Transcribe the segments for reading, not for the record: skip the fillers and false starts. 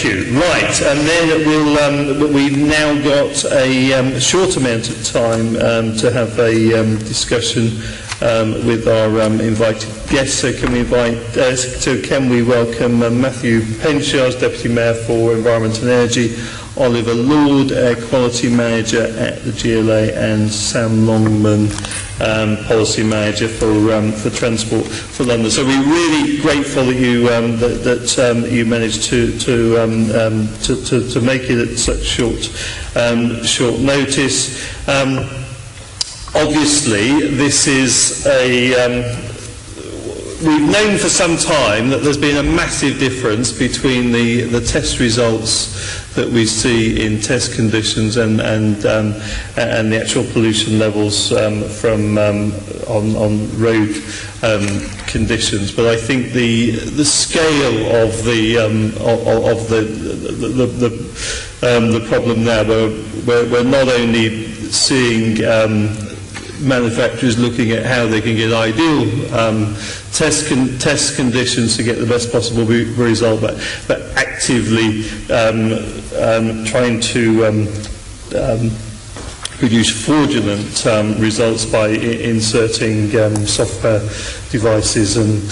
you. Right, and then we've now got a short amount of time to have a discussion with our invited guests. So can we welcome Matthew Pencharz, Deputy Mayor for Environment and Energy, Oliver Lord, Air Quality Manager at the GLA, and Sam Longman, Policy Manager for Transport for London. So we're really grateful that you managed to make it at such short notice. Obviously, this is we've known for some time that there's been a massive difference between the test results that we see in test conditions and the actual pollution levels from on road conditions. But I think the scale of the problem now, we're not only seeing manufacturers looking at how they can get ideal test conditions to get the best possible result, but actively trying to produce fraudulent results by inserting software devices and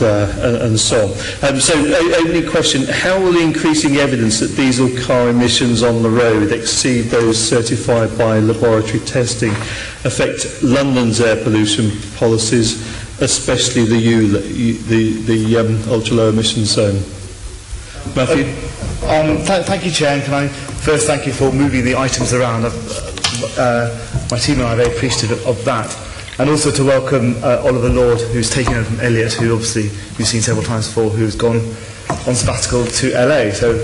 so on. So, opening question: how will the increasing evidence that diesel car emissions on the road exceed those certified by laboratory testing affect London's air pollution policies, especially the ultra-low emission zone? Matthew? Thank you, Chair. And can I first thank you for moving the items around? My team and I are very appreciative of that. And also to welcome Oliver Lord, who's taken over from Elliot, who obviously you've seen several times before, who's gone on sabbatical to LA, so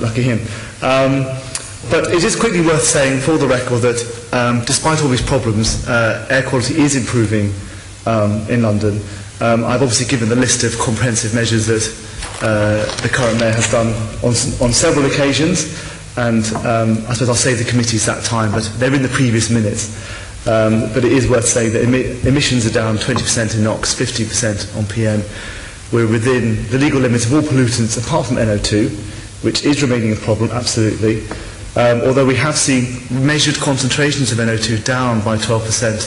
lucky him. But it is quickly worth saying, for the record, that despite all these problems, air quality is improving in London. I've obviously given the list of comprehensive measures that the current mayor has done on several occasions, and I suppose I'll save the committees that time, but they're in the previous minutes. But it is worth saying that emissions are down 20% in NOx, 50% on PM. We're within the legal limits of all pollutants apart from NO2, which is remaining a problem, absolutely. Although we have seen measured concentrations of NO2 down by 12%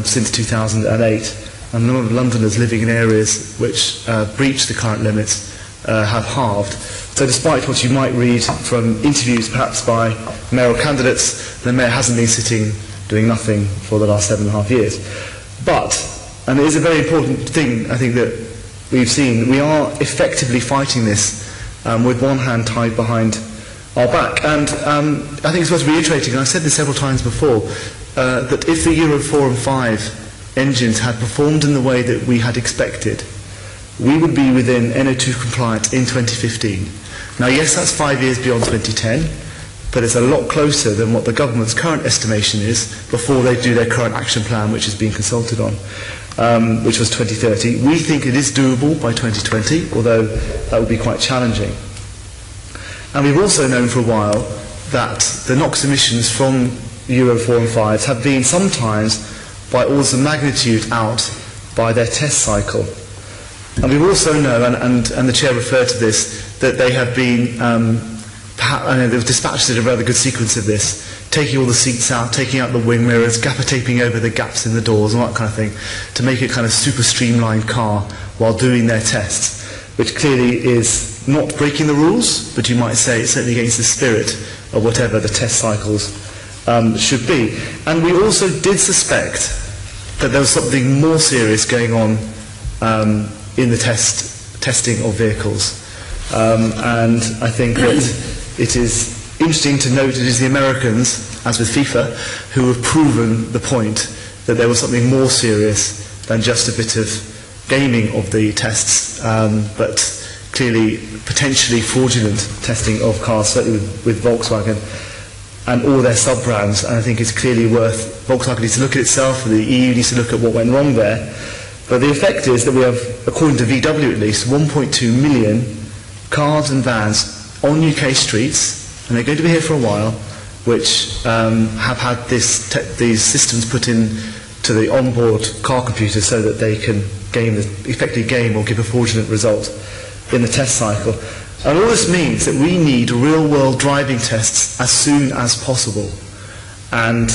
since 2008, and a number of Londoners living in areas which breach the current limits have halved. So despite what you might read from interviews perhaps by mayoral candidates, the mayor hasn't been sitting doing nothing for the last 7.5 years. But, and it is a very important thing I think that we've seen, we are effectively fighting this with one hand tied behind our back. And I think it's worth reiterating, and I've said this several times before, that if the Euro 4 and 5 engines had performed in the way that we had expected, we would be within NO2 compliance in 2015. Now yes, that's 5 years beyond 2010, but it's a lot closer than what the government's current estimation is before they do their current action plan, which is being consulted on, which was 2030. We think it is doable by 2020, although that would be quite challenging. And we've also known for a while that the NOx emissions from Euro 4 and 5s have been sometimes by orders of magnitude out by their test cycle. And we also know, and the Chair referred to this, that they have been, they've dispatched a rather good sequence of this, taking all the seats out, taking out the wing mirrors, gaffer taping over the gaps in the doors and all that kind of thing, to make it kind of super streamlined car while doing their tests, which clearly is not breaking the rules, but you might say it's certainly against the spirit of whatever the test cycles should be. And we also did suspect that there was something more serious going on in the testing of vehicles. And I think that it is interesting to note it is the Americans, as with FIFA, who have proven the point that there was something more serious than just a bit of gaming of the tests, but clearly potentially fraudulent testing of cars, certainly with Volkswagen and all their sub-brands. And I think it's clearly worth, Volkswagen needs to look at itself, the EU needs to look at what went wrong there. But the effect is that we have, according to VW at least, 1.2 million cars and vans on UK streets, and they're going to be here for a while, which have had these systems put in to the onboard car computer so that they can effectively game or give a fraudulent result in the test cycle. And all this means that we need real-world driving tests as soon as possible. And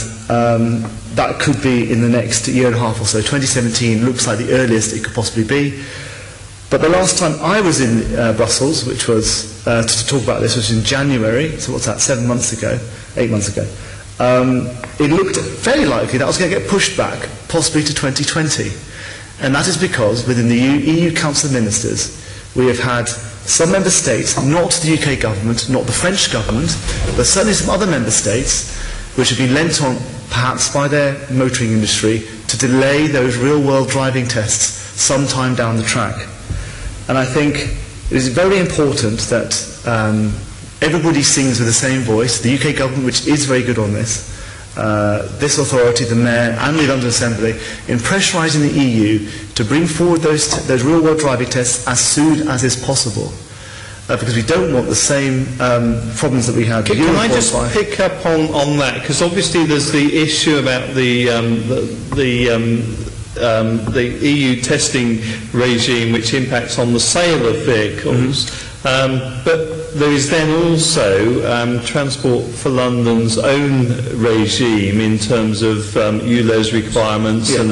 that could be in the next year and a half or so. 2017 looks like the earliest it could possibly be. But the last time I was in Brussels, which was to talk about this, was in January, so what's that, 8 months ago, it looked very likely that was going to get pushed back, possibly to 2020. And that is because within the EU Council of Ministers, we have had some member states, not the UK government, not the French government, but certainly some other member states, which have been lent on perhaps by their motoring industry to delay those real-world driving tests sometime down the track. And I think it is very important that everybody sings with the same voice. The UK government, which is very good on this authority, the Mayor and the London Assembly, in pressurising the EU to bring forward those real-world driving tests as soon as is possible. Because we don't want the same problems that we had. Can I just pick up on that? Because obviously there's the issue about the EU testing regime, which impacts on the sale of vehicles. But there is then also Transport for London's own regime in terms of ULEZ requirements and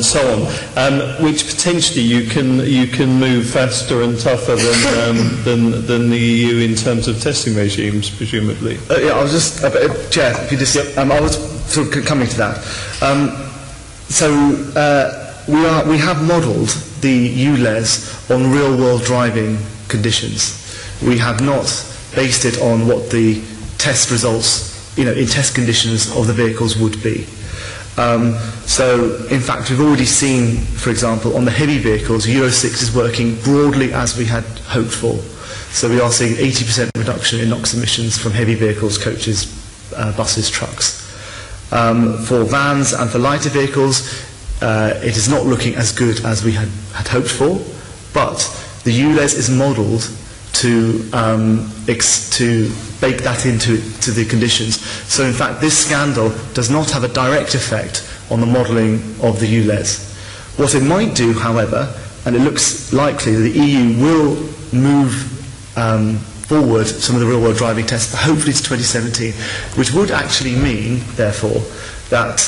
so on, which potentially you can move faster and tougher than the EU in terms of testing regimes, presumably. I was just, Chair, if you just, I was sort of coming to that. We have modelled the ULEZ on real-world driving conditions. We have not based it on what the test results, in test conditions of the vehicles would be. So, in fact, we've already seen, for example, on the heavy vehicles, Euro 6 is working broadly as we had hoped for. So we are seeing 80% reduction in NOx emissions from heavy vehicles, coaches, buses, trucks. For vans and for lighter vehicles, it is not looking as good as we had hoped for, but the ULEZ is modelled to bake that into the conditions. So in fact, this scandal does not have a direct effect on the modelling of the ULEZ. What it might do, however, and it looks likely that the EU will move forward some of the real-world driving tests, hopefully to 2017, which would actually mean, therefore, that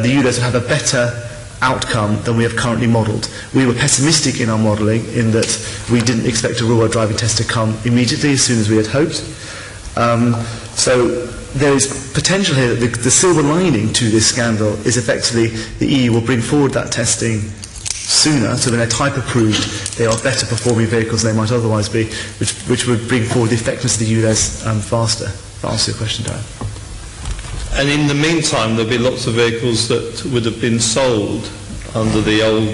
the ULEZ would have a better outcome than we have currently modelled. We were pessimistic in our modelling in that we didn't expect a real-world driving test to come immediately as soon as we had hoped. So there is potential here that the silver lining to this scandal is effectively the EU will bring forward that testing sooner, so when they're type approved, they are better performing vehicles than they might otherwise be, which would bring forward the effectiveness of the ULEZ faster. To answer your question, Darren. And in the meantime, there'll be lots of vehicles that would have been sold under the old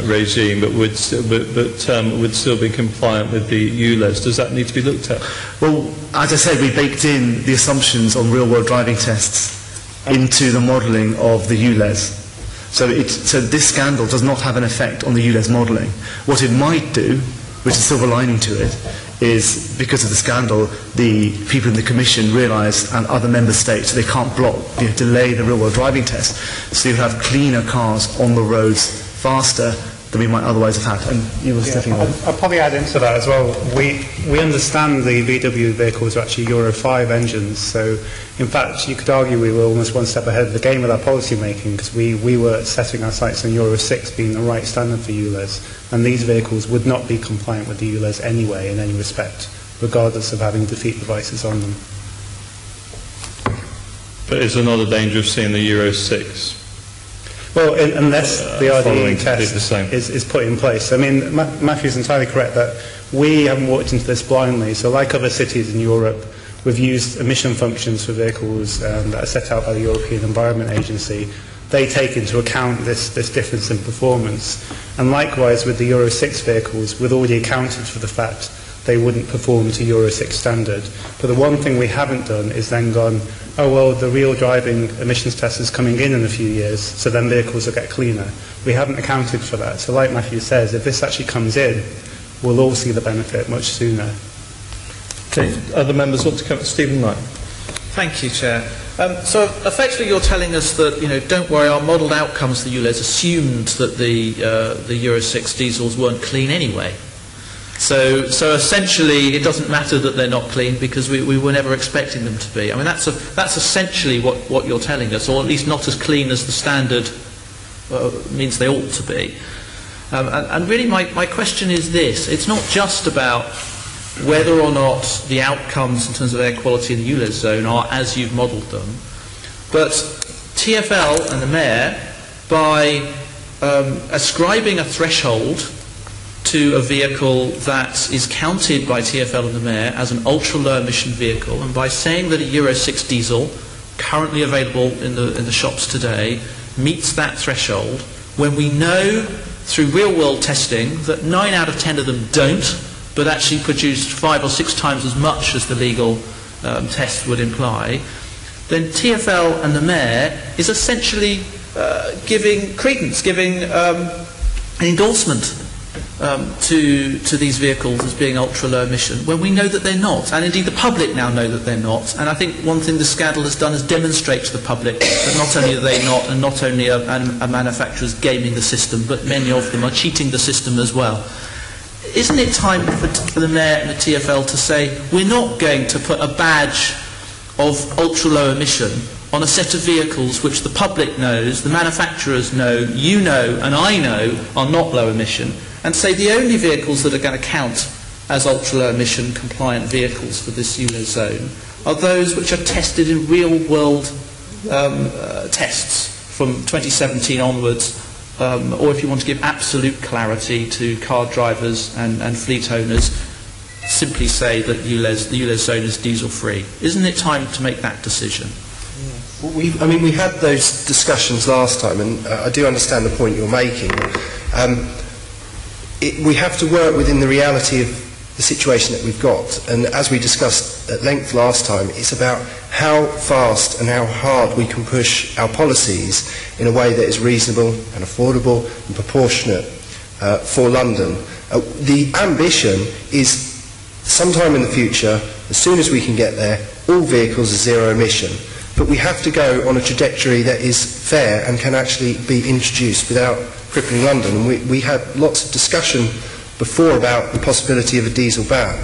regime, but would still be compliant with the ULEZ. Does that need to be looked at? Well, as I said, we baked in the assumptions on real-world driving tests into the modelling of the ULEZ. So this scandal does not have an effect on the ULEZ modelling. What it might do, which is a silver lining to it, is because of the scandal, the people in the Commission realised, and other member states, they can't delay the real-world driving test. So you have cleaner cars on the roads faster than we might otherwise have had. And you were stepping on. I'll probably add into that as well. We understand the VW vehicles are actually Euro 5 engines, so in fact you could argue we were almost one step ahead of the game with our policy making, because we were setting our sights on Euro 6 being the right standard for ULEZ, and these vehicles would not be compliant with the ULEZ anyway in any respect, regardless of having defeat devices on them. But is there not a danger of seeing the Euro 6? Well, unless the RDE test is put in place. I mean, Matthew's entirely correct that we haven't walked into this blindly. So like other cities in Europe, we've used emission functions for vehicles that are set out by the European Environment Agency. They take into account this difference in performance. And likewise with the Euro 6 vehicles, we've already accounted for the fact they wouldn't perform to Euro 6 standard. But the one thing we haven't done is then gone, oh well, the real driving emissions test is coming in a few years, so then vehicles will get cleaner. We haven't accounted for that. So like Matthew says, if this actually comes in, we'll all see the benefit much sooner. Okay, other members want to come? Stephen Knight. Thank you, Chair. So effectively you're telling us that, don't worry, our modelled outcomes for ULEZ assumed that the Euro 6 diesels weren't clean anyway. So essentially, it doesn't matter that they're not clean because we were never expecting them to be. I mean, that's essentially what you're telling us, or at least not as clean as the standard means they ought to be. And really, my question is this: it's not just about whether or not the outcomes in terms of air quality in the ULEZ zone are as you've modelled them, but TfL and the Mayor, by ascribing a threshold to a vehicle that is counted by TfL and the Mayor as an ultra-low emission vehicle, and by saying that a Euro 6 diesel currently available in the shops today meets that threshold, when we know through real-world testing that 9 out of 10 of them don't, but actually produced 5 or 6 times as much as the legal test would imply, then TfL and the Mayor is essentially giving credence, giving an endorsement to these vehicles as being ultra-low emission, when we know that they're not. And indeed the public now know that they're not. And I think one thing the scandal has done is demonstrate to the public that not only are they not, and not only are manufacturers gaming the system, but many of them are cheating the system as well. Isn't it time for the Mayor and the TfL to say, we're not going to put a badge of ultra-low emission on a set of vehicles which the public knows, the manufacturers know, you know, and I know are not low emission, and say the only vehicles that are going to count as ultra-low emission compliant vehicles for this ULEZ zone are those which are tested in real-world tests from 2017 onwards, or if you want to give absolute clarity to car drivers and fleet owners, simply say that the ULEZ zone is diesel-free. Isn't it time to make that decision? Well, we had those discussions last time, and I do understand the point you're making. We have to work within the reality of the situation that we've got, and as we discussed at length last time, it's about how fast and how hard we can push our policies in a way that is reasonable and affordable and proportionate for London. The ambition is sometime in the future, as soon as we can get there, all vehicles are zero emission. But we have to go on a trajectory that is fair and can actually be introduced without crippling London. And we had lots of discussion before about the possibility of a diesel ban,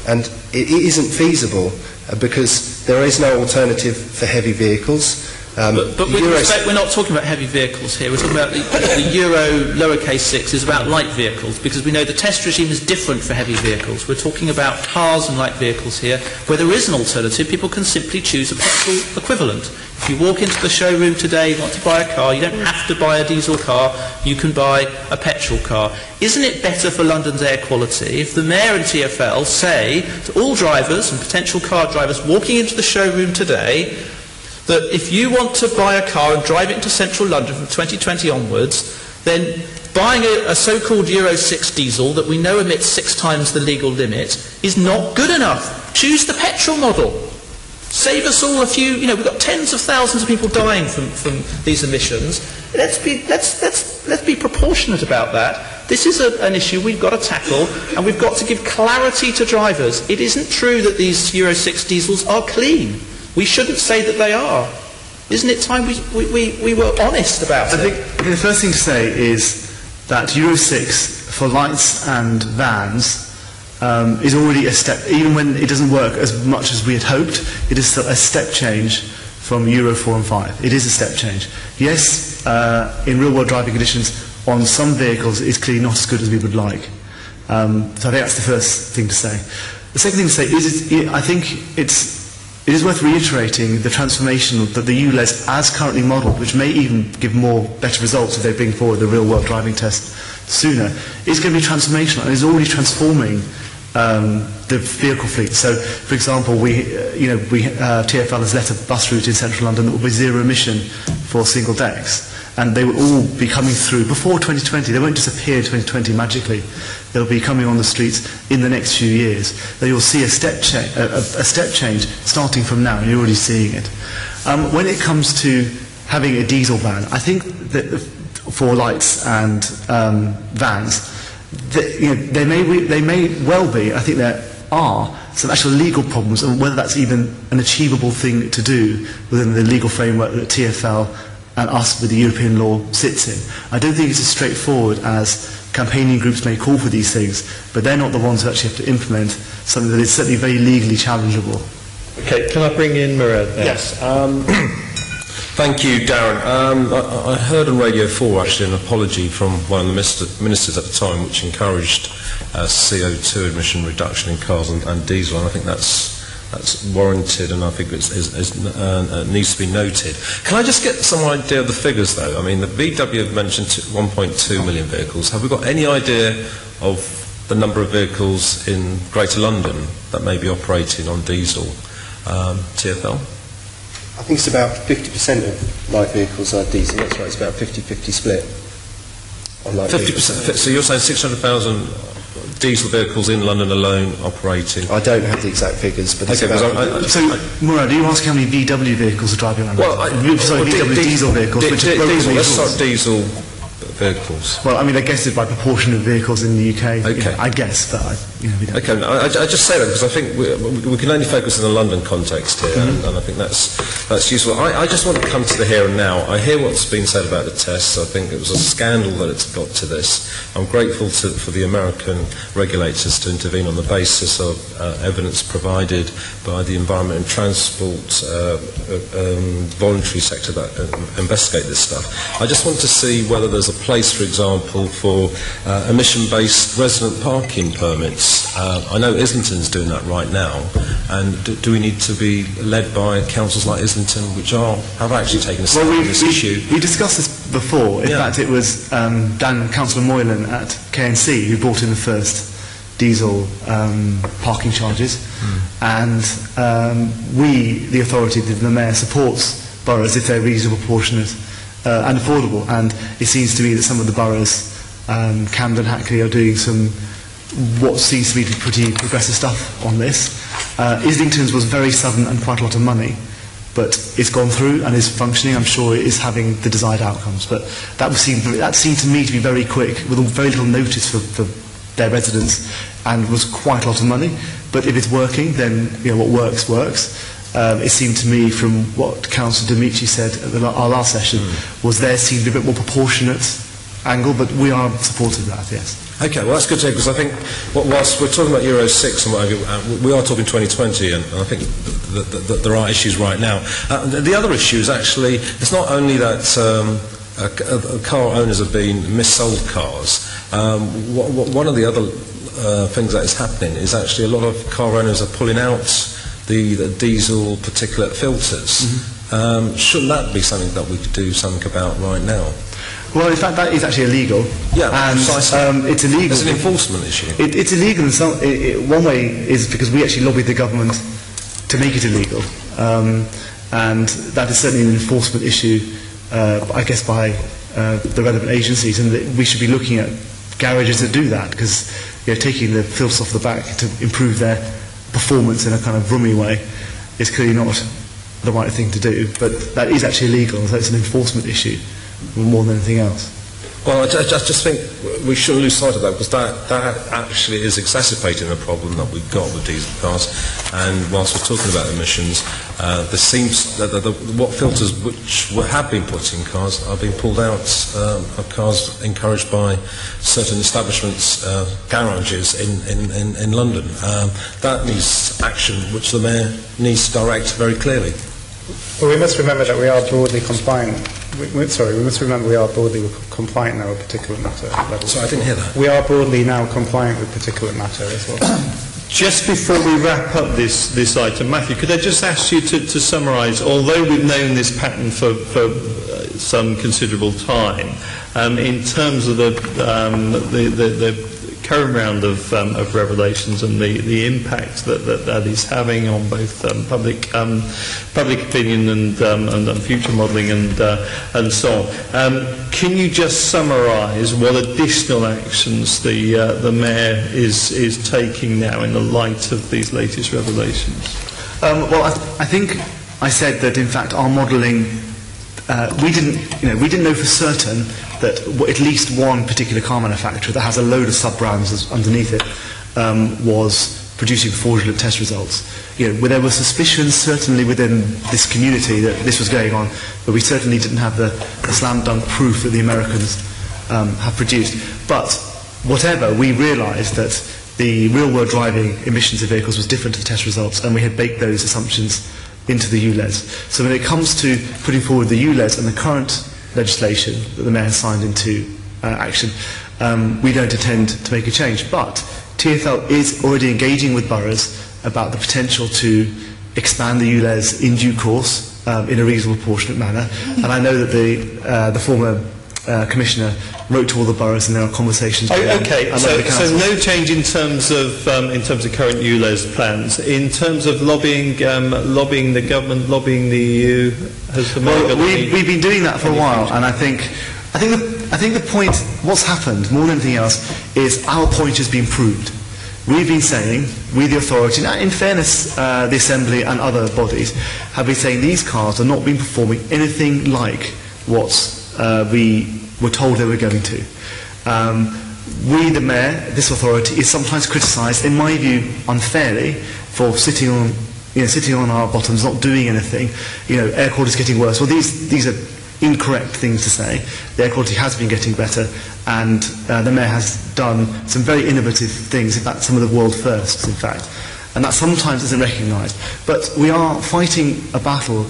and it isn't feasible because there is no alternative for heavy vehicles. But with respect, we're not talking about heavy vehicles here. We're talking about the Euro lowercase 6 is about light vehicles, because we know the test regime is different for heavy vehicles. We're talking about cars and light vehicles here, where there is an alternative. People can simply choose a petrol equivalent. If you walk into the showroom today, you want to buy a car, you don't have to buy a diesel car, you can buy a petrol car. Isn't it better for London's air quality if the Mayor and TfL say to all drivers and potential car drivers walking into the showroom today that if you want to buy a car and drive it into central London from 2020 onwards, then buying a so-called Euro 6 diesel that we know emits 6 times the legal limit is not good enough. Choose the petrol model. Save us all a few, we've got tens of thousands of people dying from these emissions. Let's be proportionate about that. This is an issue we've got to tackle, and we've got to give clarity to drivers. It isn't true that these Euro 6 diesels are clean. We shouldn't say that they are. Isn't it time we were honest about it? I think the first thing to say is that Euro 6 for lights and vans is already a step, even when it doesn't work as much as we had hoped, it is still a step change from Euro 4 and 5. It is a step change. Yes, in real-world driving conditions, on some vehicles, it's clearly not as good as we would like. So I think that's the first thing to say. The second thing to say is, I think it is worth reiterating the transformation that the ULEZ, as currently modelled, which may even give better results if they bring forward the real-world driving test sooner, is going to be transformational and is already transforming the vehicle fleet. So, for example, TfL has let a bus route in central London that will be zero emission for single decks, and they will all be coming through before 2020. They won't disappear in 2020 magically. They'll be coming on the streets in the next few years. So you'll see a step change starting from now, and you're already seeing it. When it comes to having a diesel ban, I think that for lights and vans, they may well be, I think there are some actual legal problems, and whether that's even an achievable thing to do within the legal framework that TfL and us with the European law sits in. I don't think it's as straightforward as campaigning groups may call for these things, but they're not the ones who actually have to implement something that is certainly very legally challengeable. Okay, can I bring in Murad now? Yes. Thank you, Darren. I heard on Radio 4 actually an apology from one of the ministers at the time which encouraged CO2 emission reduction in cars and diesel, and I think that's warranted, and I think it needs to be noted. Can I just get some idea of the figures, though? I mean, the VW have mentioned 1.2 million vehicles. Have we got any idea of the number of vehicles in Greater London that may be operating on diesel? TfL? I think it's about 50% of light vehicles are diesel. That's right, it's about 50-50 split on light 50%. vehicles. So you're saying 600,000 diesel vehicles in London alone operating? I don't have the exact figures, but it's Okay, about... So, Murad, are you asking how many VW vehicles are driving around? VW diesel vehicles, which are diesel. Let's start diesel vehicles. Well, I mean, I guess it's by proportion of vehicles in the UK. Okay. You know, I guess, but we don't. Okay, I just say that because I think we can only focus on the London context here, and I think that's useful. I just want to come to the here and now. I hear what's been said about the tests. I think it was a scandal that it's got to this. I'm grateful for the American regulators to intervene on the basis of evidence provided by the Environment and Transport voluntary sector that investigate this stuff. I just want to see whether there's a place, for example, for emission-based resident parking permits. I know Islington's doing that right now, and do we need to be led by councils like Islington, which have actually taken a step on this issue? We discussed this before. In fact, it was Councillor Moylan at KNC who brought in the first diesel parking charges, and we, the authority, the Mayor, supports boroughs if they're reasonable, proportionate and affordable, and it seems to me that some of the boroughs, Camden, Hackley, are doing some what seems to be pretty progressive stuff on this. Islington's was very sudden and quite a lot of money, but it's gone through and is functioning. I'm sure it is having the desired outcomes, but that seemed to me to be very quick, with very little notice for their residents, and was quite a lot of money. But if it's working, then what works works. It seemed to me, from what Councillor Dimitri said at our last session, was there seemed to be a bit more proportionate angle, but we are supportive of that, yes. Okay, well that's good to hear, because I think whilst we're talking about Euro 6 and what have you, we are talking 2020, and I think that there are issues right now. The other issue is actually, it's not only that car owners are being missold cars. One of the other things that is happening is actually a lot of car owners are pulling out the diesel particulate filters. Shouldn't that be something that we could do something about right now? Well, in fact, that is actually illegal. Yeah, and it's illegal. It's an enforcement issue. It's illegal in one way is because we actually lobbied the government to make it illegal, and that is certainly an enforcement issue, I guess, by the relevant agencies, and we should be looking at garages that do that, because taking the filters off the back to improve their performance in a kind of rummy way is clearly not the right thing to do, but that is actually illegal, so it's an enforcement issue more than anything else. Well, I just think we shouldn't lose sight of that, because that actually is exacerbating the problem that we've got with diesel cars. And whilst we're talking about emissions, there seems that what filters which have been put in cars are being pulled out of cars encouraged by certain establishments, garages in London. That needs action, which the Mayor needs to direct very clearly. Well, we must remember that we are broadly compliant. We must remember we are broadly compliant now with particulate matter levels. Sorry, I didn't hear that. We are broadly now compliant with particulate matter as well. Just before we wrap up this item, Matthew, could I just ask you to summarise, although we've known this pattern for some considerable time, in terms of the current round of revelations and the impact that is having on both public opinion and future modelling and so on. Can you just summarise what additional actions the Mayor is taking now in the light of these latest revelations? Well, I think I said that in fact our modelling, we didn't know for certain that at least one particular car manufacturer that has a load of sub-brands underneath it was producing fraudulent test results. Where there were suspicions certainly within this community that this was going on, but we certainly didn't have the slam dunk proof that the Americans have produced. But whatever, we realised that the real-world driving emissions of vehicles was different to the test results, and we had baked those assumptions into the ULEZ. So when it comes to putting forward the ULEZ and the current legislation that the Mayor has signed into action, we don't intend to make a change. But TfL is already engaging with boroughs about the potential to expand the ULEZ in due course in a reasonable, proportionate manner. And I know that the former Commissioner wrote to all the boroughs, and there are conversations. Okay, so no change in terms of current ULEZ plans. In terms of lobbying the government, lobbying the EU, has the Mayor got we've been doing that for a while, and I think the point, what's happened more than anything else, is our point has been proved. We've been saying, we the authority, now in fairness, the Assembly and other bodies have been saying these cars have not been performing anything like what we were told they were going to. We, the Mayor, this authority, is sometimes criticised, in my view, unfairly, for sitting on our bottoms, not doing anything. Air quality is getting worse. Well, these are incorrect things to say. The air quality has been getting better, and the Mayor has done some very innovative things, in fact, some of the world firsts, in fact. And that sometimes isn't recognised. But we are fighting a battle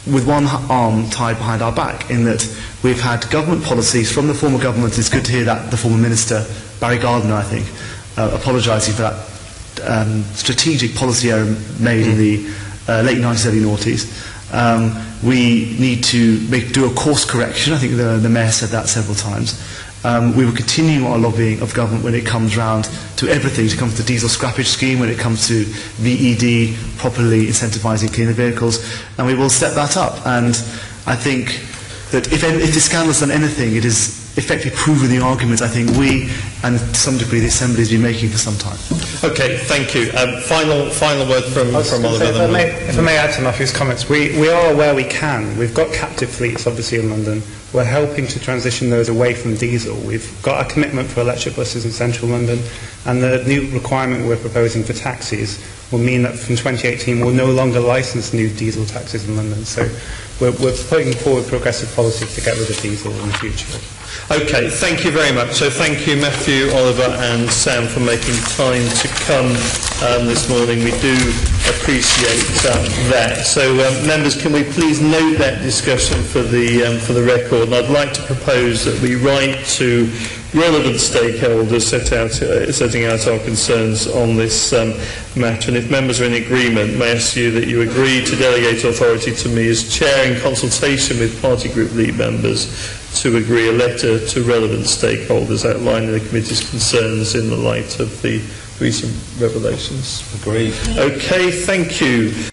with one arm tied behind our back, in that we've had government policies from the former government. It's good to hear that the former Minister, Barry Gardiner, I think, apologising for that strategic policy error made in the late 90s, early noughties. We need to do a course correction. I think the Mayor said that several times. We will continue our lobbying of government when it comes round to everything. When it comes to the diesel scrappage scheme, when it comes to VED, properly incentivising cleaner vehicles, and we will step that up. And I think that if the scandal has done anything, it has effectively proven the arguments I think we, and to some degree the Assembly, has been making for some time. Okay, thank you. Final word from Oliver. If I may add to Matthew's comments, we are where we can. We've got captive fleets, obviously, in London. We're helping to transition those away from diesel. We've got a commitment for electric buses in central London, and the new requirement we're proposing for taxis will mean that from 2018 we'll no longer license new diesel taxis in London. So we're putting forward progressive policy to get rid of diesel in the future. Okay, thank you very much. So thank you, Matthew, Oliver and Sam, for making time to come this morning. We do appreciate that. So members, can we please note that discussion for the record? And I'd like to propose that we write to relevant stakeholders setting out our concerns on this matter. And if members are in agreement, may I ask you that you agree to delegate authority to me as chair in consultation with party group lead members to agree a letter to relevant stakeholders outlining the committee's concerns in the light of the recent revelations. Agreed. Okay, thank you.